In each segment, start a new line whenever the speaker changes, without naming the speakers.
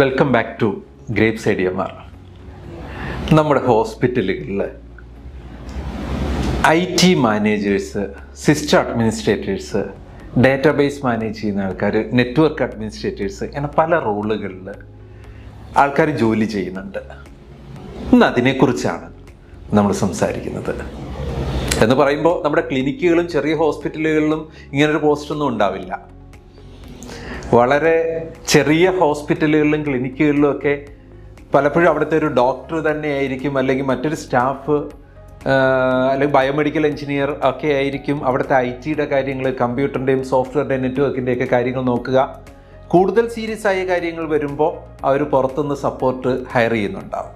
Welcome back to Grapes ഐഡിയമാർ. നമ്മുടെ ഹോസ്പിറ്റലുകളിൽ IT managers, system administrators, database manage ചെയ്യുന്ന ആൾക്കാർ, നെറ്റ്വർക്ക് അഡ്മിനിസ്ട്രേറ്റേഴ്സ്, അങ്ങനെ പല റോളുകളിൽ ആൾക്കാർ ജോലി ചെയ്യുന്നുണ്ട്. ഇന്ന് അതിനെക്കുറിച്ചാണ് നമ്മൾ സംസാരിക്കുന്നത്. എന്ന് പറയുമ്പോൾ നമ്മുടെ ക്ലിനിക്കുകളും ചെറിയ ഹോസ്പിറ്റലുകളിലും ഇങ്ങനൊരു പോസ്റ്റൊന്നും ഉണ്ടാവില്ല. വളരെ ചെറിയ ഹോസ്പിറ്റലുകളിലും ക്ലിനിക്കുകളിലും ഒക്കെ പലപ്പോഴും അവിടുത്തെ ഒരു ഡോക്ടർ തന്നെയായിരിക്കും, അല്ലെങ്കിൽ മറ്റൊരു സ്റ്റാഫ്, അല്ലെങ്കിൽ ബയോമെഡിക്കൽ എഞ്ചിനീയർ ഒക്കെ ആയിരിക്കും അവിടുത്തെ IT-യുടെ കാര്യങ്ങൾ, കമ്പ്യൂട്ടറിൻ്റെയും സോഫ്റ്റ്വെയറിൻ്റെയും നെറ്റ്വർക്കിൻ്റെയൊക്കെ കാര്യങ്ങൾ നോക്കുക. കൂടുതൽ സീരിയസ് ആയ കാര്യങ്ങൾ വരുമ്പോൾ അവർ പുറത്തുനിന്ന് സപ്പോർട്ട് ഹയർ ചെയ്യുന്നുണ്ടാവും.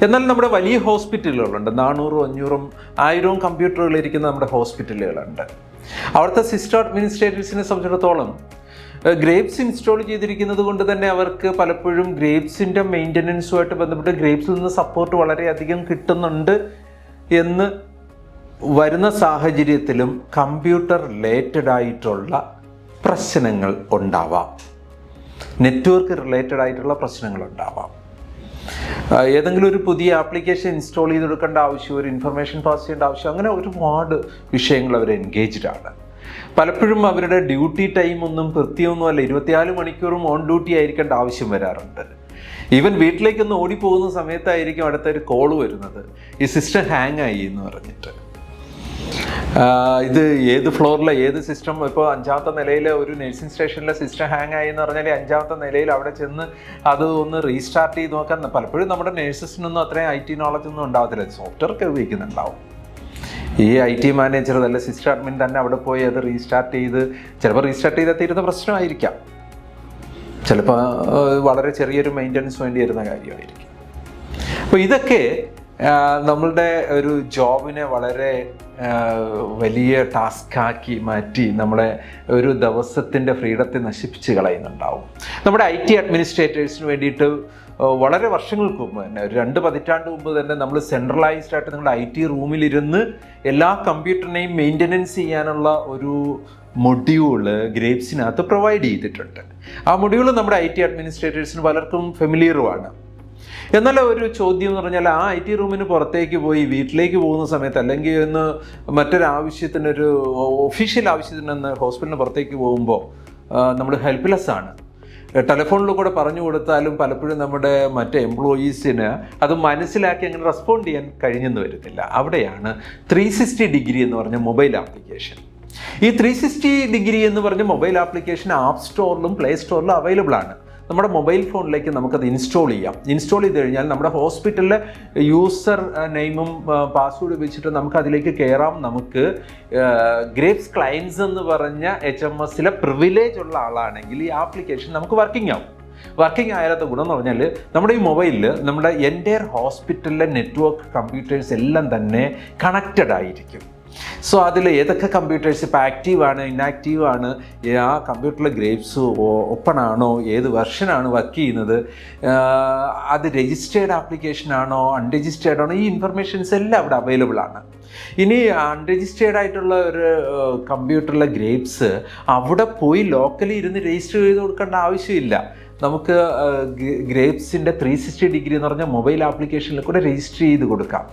എന്നാൽ നമ്മുടെ വലിയ ഹോസ്പിറ്റലുകളുണ്ട്, 400, 500, 1000 കമ്പ്യൂട്ടറുകൾ ഇരിക്കുന്ന നമ്മുടെ ഹോസ്പിറ്റലുകളുണ്ട്. അവിടുത്തെ സിസ്റ്റം അഡ്മിനിസ്ട്രേറ്റേഴ്സിനെ സംബന്ധിച്ചിടത്തോളം ഗ്രേപ്സ് ഇൻസ്റ്റാൾ ചെയ്തിരിക്കുന്നത് കൊണ്ട് തന്നെ അവർക്ക് പലപ്പോഴും ഗ്രേപ്സിൻ്റെ മെയിൻ്റനൻസുമായിട്ട് ബന്ധപ്പെട്ട് ഗ്രേപ്സിൽ നിന്ന് സപ്പോർട്ട് വളരെയധികം കിട്ടുന്നുണ്ട് എന്ന് വരുന്ന സാഹചര്യത്തിലും കമ്പ്യൂട്ടർ റിലേറ്റഡ് ആയിട്ടുള്ള പ്രശ്നങ്ങൾ ഉണ്ടാവാം, നെറ്റ്വർക്ക് റിലേറ്റഡ് ആയിട്ടുള്ള പ്രശ്നങ്ങൾ ഉണ്ടാവാം. ഏതെങ്കിലും ഒരു പുതിയ ആപ്ലിക്കേഷൻ ഇൻസ്റ്റാൾ ചെയ്തെടുക്കേണ്ട ആവശ്യം, ഒരു ഇൻഫർമേഷൻ പാസ് ചെയ്യേണ്ട ആവശ്യം, അങ്ങനെ ഒരുപാട് വിഷയങ്ങൾ അവർ എൻഗേജ്ഡ് ആണ്. പലപ്പോഴും അവരുടെ ഡ്യൂട്ടി ടൈം ഒന്നും കൃത്യമൊന്നുമല്ല, 24 മണിക്കൂറും ഓൺ ഡ്യൂട്ടി ആയിരിക്കേണ്ട ആവശ്യം വരാറുണ്ട്. ഈവൻ വീട്ടിലേക്കൊന്ന് ഓടിപ്പോകുന്ന സമയത്തായിരിക്കും അടുത്തൊരു കോള് വരുന്നത്, ഈ സിസ്റ്റം ഹാങ് ആയി എന്ന് പറഞ്ഞിട്ട്. ഇത് ഏത് ഫ്ലോറിലെ ഏത് സിസ്റ്റം, ഇപ്പോൾ 5ാമത്തെ നിലയിൽ ഒരു നഴ്സിംഗ് സ്റ്റേഷനിലെ സിസ്റ്റം ഹാങ് ആയി എന്ന് പറഞ്ഞാൽ 5ാമത്തെ നിലയിൽ അവിടെ ചെന്ന് അത് ഒന്ന് റീസ്റ്റാർട്ട് ചെയ്ത് നോക്കാൻ പലപ്പോഴും നമ്മുടെ നഴ്സസിനൊന്നും അത്രയും IT നോളജ് ഒന്നും ഉണ്ടാവത്തില്ല. സോഫ്റ്റ്വെയർ ഒക്കെ ഉപയോഗിക്കുന്നുണ്ടാവും. ഈ IT മാനേജർ അല്ല സിസ്റ്റം അഡ്മിൻ തന്നെ അവിടെ പോയി അത് റീസ്റ്റാർട്ട് ചെയ്ത്, ചിലപ്പോൾ റീസ്റ്റാർട്ട് ചെയ്താൽ തീരുന്ന പ്രശ്നമായിരിക്കാം, ചിലപ്പോൾ വളരെ ചെറിയൊരു മെയിൻ്റനൻസ് വേണ്ടി വരുന്ന കാര്യമായിരിക്കും. അപ്പോൾ ഇതൊക്കെ നമ്മളുടെ ഒരു ജോബിനെ വളരെ വലിയ ടാസ്ക്കാക്കി മാറ്റി നമ്മളെ ഒരു ദിവസത്തിൻ്റെ ഫ്രീഡത്തെ നശിപ്പിച്ച് കളയുന്നുണ്ടാവും. നമ്മുടെ IT അഡ്മിനിസ്ട്രേറ്റേഴ്സിന് വേണ്ടിയിട്ട് വളരെ വർഷങ്ങൾക്ക് മുമ്പ് തന്നെ, ഒരു 2 പതിറ്റാണ്ട് മുമ്പ് തന്നെ നമ്മൾ സെൻട്രലൈസ്ഡ് ആയിട്ട് നിങ്ങളുടെ IT റൂമിലിരുന്ന് എല്ലാ കമ്പ്യൂട്ടറിനെയും മെയിൻ്റനൻസ് ചെയ്യാനുള്ള ഒരു മൊഡ്യൂള് ഗ്രേപ്സിനകത്ത് പ്രൊവൈഡ് ചെയ്തിട്ടുണ്ട്. ആ മൊഡ്യൂൾ നമ്മുടെ IT അഡ്മിനിസ്ട്രേറ്റേഴ്സിന് പലർക്കും ഫെമിലിയറുമാണ്. എന്നാൽ ഒരു ചോദ്യം എന്ന് പറഞ്ഞാൽ, ആ IT റൂമിന് പുറത്തേക്ക് പോയി വീട്ടിലേക്ക് പോകുന്ന സമയത്ത്, അല്ലെങ്കിൽ ഒന്ന് മറ്റൊരാവശ്യത്തിനൊരു ഒഫീഷ്യൽ ആവശ്യത്തിനൊന്ന് ഹോസ്പിറ്റലിന് പുറത്തേക്ക് പോകുമ്പോൾ നമ്മൾ ഹെൽപ്ലെസ് ആണ്. ടെലിഫോണിൽ കൂടെ പറഞ്ഞു കൊടുത്താലും പലപ്പോഴും നമ്മുടെ മറ്റേ എംപ്ലോയീസിന് അത് മനസ്സിലാക്കി അങ്ങനെ റെസ്പോണ്ട് ചെയ്യാൻ കഴിഞ്ഞെന്ന് വരുന്നില്ല. അവിടെയാണ് 360 ഡിഗ്രി എന്ന് പറഞ്ഞ മൊബൈൽ ആപ്ലിക്കേഷൻ. ഈ 360 ഡിഗ്രി എന്ന് പറഞ്ഞ മൊബൈൽ ആപ്ലിക്കേഷൻ ആപ്പ് സ്റ്റോറിലും പ്ലേ സ്റ്റോറിലും അവൈലബിൾ ആണ്. നമ്മുടെ മൊബൈൽ ഫോണിലേക്ക് നമുക്കത് ഇൻസ്റ്റാൾ ചെയ്യാം. ഇൻസ്റ്റാൾ ചെയ്ത് കഴിഞ്ഞാൽ നമ്മുടെ ഹോസ്പിറ്റലിലെ യൂസർ നെയിമും പാസ്വേഡ് ഉപയോഗിച്ചിട്ട് നമുക്ക് അതിലേക്ക് കയറാം. നമുക്ക് ഗ്രേപ്സ് ക്ലയൻസ് എന്ന് പറഞ്ഞ HMSലെ പ്രിവിലേജ് ഉള്ള ആളാണെങ്കിൽ ഈ ആപ്ലിക്കേഷൻ നമുക്ക് വർക്കിംഗ് ആവും. വർക്കിംഗ് ആയാലത്തെ ഗുണം എന്ന് പറഞ്ഞാൽ, നമ്മുടെ ഈ മൊബൈലിൽ നമ്മുടെ എൻ്റയർ ഹോസ്പിറ്റലിലെ നെറ്റ്വർക്ക് കമ്പ്യൂട്ടേഴ്സ് എല്ലാം തന്നെ കണക്റ്റഡ് ആയിരിക്കും. സോ അതിൽ ഏതൊക്കെ കമ്പ്യൂട്ടേഴ്സ് ഇപ്പോൾ ആക്റ്റീവാണ്, ഇന്നാക്റ്റീവാണ്, ആ കമ്പ്യൂട്ടറിലെ ഗ്രേപ്സ് ഓപ്പൺ ആണോ, ഏത് വെർഷനാണ് വർക്ക് ചെയ്യുന്നത്, അത് രജിസ്റ്റേർഡ് ആപ്ലിക്കേഷനാണോ അൺരജിസ്റ്റേർഡ് ആണോ, ഈ ഇൻഫർമേഷൻസ് എല്ലാം അവിടെ അവൈലബിൾ ആണ്. ഇനി അൺരജിസ്റ്റേർഡ് ആയിട്ടുള്ള ഒരു കമ്പ്യൂട്ടറിലെ ഗ്രേപ്സ് അവിടെ പോയി ലോക്കലി ഇരുന്ന് രജിസ്റ്റർ ചെയ്ത് കൊടുക്കേണ്ട ആവശ്യമില്ല. നമുക്ക് ഗ്രേപ്സിൻ്റെ 360 ഡിഗ്രി എന്ന് പറഞ്ഞാൽ മൊബൈൽ ആപ്ലിക്കേഷനിൽ കൂടെ രജിസ്റ്റർ ചെയ്ത് കൊടുക്കാം.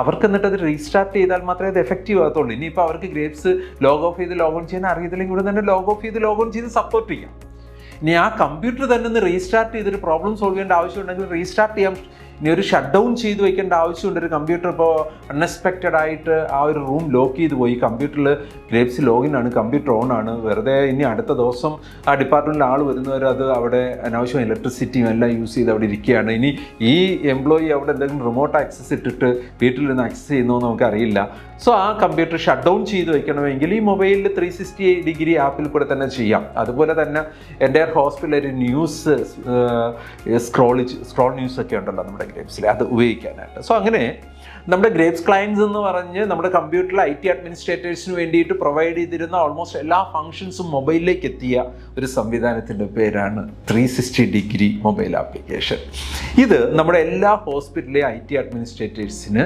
അവർക്ക് എന്നിട്ട് അത് റീസ്റ്റാർട്ട് ചെയ്താൽ മാത്രമേ അത് എഫക്റ്റീവ് ആകത്തുള്ളൂ. ഇനിയിപ്പോൾ അവർക്ക് ഗ്രേപ്സ് ലോഗ് ഓഫ് ചെയ്ത് ലോഗോൺ ചെയ്യാൻ അറിയത്തില്ലെങ്കിൽ ഇവിടെ തന്നെ ലോഗ് ഓഫ് ചെയ്ത് ലോഗോൺ ചെയ്ത് സപ്പോർട്ട് ചെയ്യാം. ഇനി ആ കമ്പ്യൂട്ടർ തന്നെ ഒന്ന് റീസ്റ്റാർട്ട് ചെയ്തൊരു പ്രോബ്ലം സോൾവ് ചെയ്യേണ്ട ആവശ്യമുണ്ടെങ്കിൽ റീസ്റ്റാർട്ട് ചെയ്യാം. ഇനി ഒരു ഷട്ട് ഡൗൺ ചെയ്ത് വെക്കേണ്ട ആവശ്യമുണ്ട്. ഒരു കമ്പ്യൂട്ടർ ഇപ്പോൾ അൺഎക്സ്പെക്റ്റഡ് ആയിട്ട് ആ ഒരു റൂം ലോക്ക് ചെയ്ത് പോയി, കമ്പ്യൂട്ടറിൽ ഗ്രേപ്സ് ലോഗിൻ ആണ്, കമ്പ്യൂട്ടർ ഓൺ ആണ്, വെറുതെ ഇനി അടുത്ത ദിവസം ആ ഡിപ്പാർട്ട്മെൻറ്റിൽ ആൾ വരുന്നവർ അത് അവിടെ അനാവശ്യം ഇലക്ട്രിസിറ്റിയും എല്ലാം യൂസ് ചെയ്ത് അവിടെ ഇരിക്കുകയാണ്. ഇനി ഈ എംപ്ലോയി അവിടെ എന്തെങ്കിലും റിമോട്ട് ആക്സസ് ഇട്ടിട്ട് വീട്ടിൽ നിന്ന് ആക്സസ് ചെയ്യുന്നോ നമുക്കറിയില്ല. സോ ആ കമ്പ്യൂട്ടർ ഷട്ട് ഡൗൺ ചെയ്ത് വെക്കണമെങ്കിൽ ഈ മൊബൈലിൽ 360 ഡിഗ്രി ആപ്പിൽ കൂടെ തന്നെ ചെയ്യാം. അതുപോലെ തന്നെ എൻ്റെ ഹോസ്പിറ്റലിൽ ഒരു ന്യൂസ് സ്ക്രോൾ ന്യൂസ് ഒക്കെ ഉണ്ടല്ലോ നമ്മുടെ ഗ്രേപ്സിൽ, അത് ഉപയോഗിക്കാനായിട്ട്. സോ അങ്ങനെ നമ്മുടെ ഗ്രേപ്സ് ക്ലയൻസ് എന്ന് പറഞ്ഞ് നമ്മുടെ കമ്പ്യൂട്ടറിൽ IT അഡ്മിനിസ്ട്രേറ്റേഴ്സിന് വേണ്ടിയിട്ട് പ്രൊവൈഡ് ചെയ്തിരുന്ന ഓൾമോസ്റ്റ് എല്ലാ ഫങ്ഷൻസും മൊബൈലിലേക്ക് എത്തിയ ഒരു സംവിധാനത്തിൻ്റെ പേരാണ് 360 മൊബൈൽ ആപ്ലിക്കേഷൻ. ഇത് നമ്മുടെ എല്ലാ ഹോസ്പിറ്റലിലെ IT അഡ്മിനിസ്ട്രേറ്റേഴ്സിന്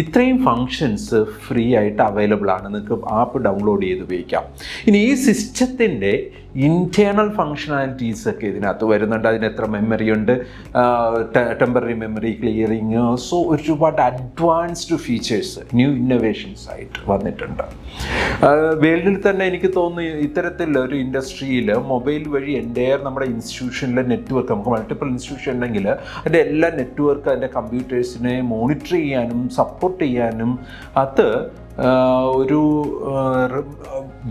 ഇത്രയും ഫങ്ഷൻസ് ഫ്രീ ആയിട്ട് അവൈലബിൾ ആണ്. നിങ്ങൾക്ക് ആപ്പ് ഡൗൺലോഡ് ചെയ്ത് ഉപയോഗിക്കാം. ഇനി ഈ സിസ്റ്റത്തിൻ്റെ ഇൻറ്റേർണൽ ഫങ്ഷനാലിറ്റീസ് ഒക്കെ ഇതിനകത്ത് വരുന്നുണ്ട്. അതിന് എത്ര മെമ്മറി ഉണ്ട്, ടെമ്പററി മെമ്മറി ക്ലിയറിങ്, സോ ഒരുപാട് അഡ്വാൻസ്ഡ് ഫീച്ചേഴ്സ്, ന്യൂ ഇന്നോവേഷൻസ് ആയിട്ട് വന്നിട്ടുണ്ട്. വേൾഡിൽ തന്നെ എനിക്ക് തോന്നുന്നു ഇത്തരത്തിൽ ഒരു ഇൻഡസ്ട്രിയിൽ മൊബൈൽ വഴി എൻ്റെയർ നമ്മുടെ ഇൻസ്റ്റിറ്റ്യൂഷനിലെ നെറ്റ്വർക്ക്, നമുക്ക് മൾട്ടിപ്പിൾ ഇൻസ്റ്റിറ്റ്യൂഷൻ ഉണ്ടെങ്കിൽ അതിൻ്റെ എല്ലാ നെറ്റ്വർക്ക് അതിൻ്റെ കമ്പ്യൂട്ടേഴ്സിനെ മോണിറ്റർ ചെയ്യാനും സപ്പോർട്ട് ചെയ്യാനും അത് ഒരു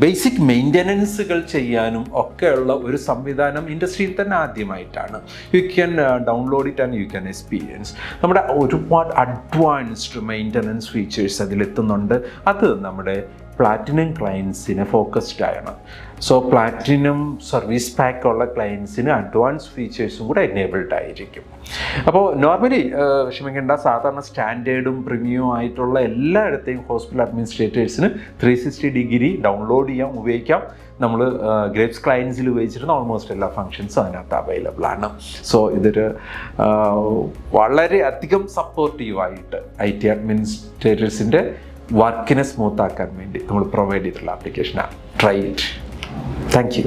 ബേസിക് മെയിൻ്റനൻസുകൾ ചെയ്യാനും ഒക്കെയുള്ള ഒരു സംവിധാനം ഇൻഡസ്ട്രിയിൽ തന്നെ ആദ്യമായിട്ടാണ്. You can download it and you can experience. നമ്മുടെ ഒരുപാട് അഡ്വാൻസ്ഡ് മെയിൻ്റനൻസ് ഫീച്ചേഴ്സ് അതിലെത്തുന്നുണ്ട്. അത് നമ്മുടെ പ്ലാറ്റിനം ക്ലയൻസിന് ഫോക്കസ്ഡ് ആണ്. സോ പ്ലാറ്റിനം സർവീസ് പാക്ക് ഉള്ള ക്ലയൻസിന് അഡ്വാൻസ് ഫീച്ചേഴ്സും കൂടെ എനേബിൾഡ് ആയിരിക്കും. അപ്പോൾ നോർമലി വിഷമിക്കേണ്ട, സാധാരണ സ്റ്റാൻഡേർഡും പ്രീമിയം ആയിട്ടുള്ള എല്ലായിടത്തെയും ഹോസ്പിറ്റൽ അഡ്മിനിസ്ട്രേറ്റേഴ്സിന് 360 ഡൗൺലോഡ് ചെയ്യാം, ഉപയോഗിക്കാം. നമ്മൾ ഗ്രേപ്സ് ക്ലയൻസിൽ ഉപയോഗിച്ചിരുന്ന ഓൾമോസ്റ്റ് എല്ലാ ഫങ്ഷൻസും അതിനകത്ത് അവൈലബിൾ ആണ്. സോ ഇതൊരു വളരെ അധികം സപ്പോർട്ടീവായിട്ട് IT അഡ്മിനിസ്ട്രേറ്റേഴ്സിൻ്റെ വർക്കിനെ സ്മൂത്ത് ആക്കാൻ വേണ്ടി നമ്മൾ പ്രൊവൈഡ് ചെയ്തിട്ടുള്ള ആപ്ലിക്കേഷനാണ്. Try it. Thank you.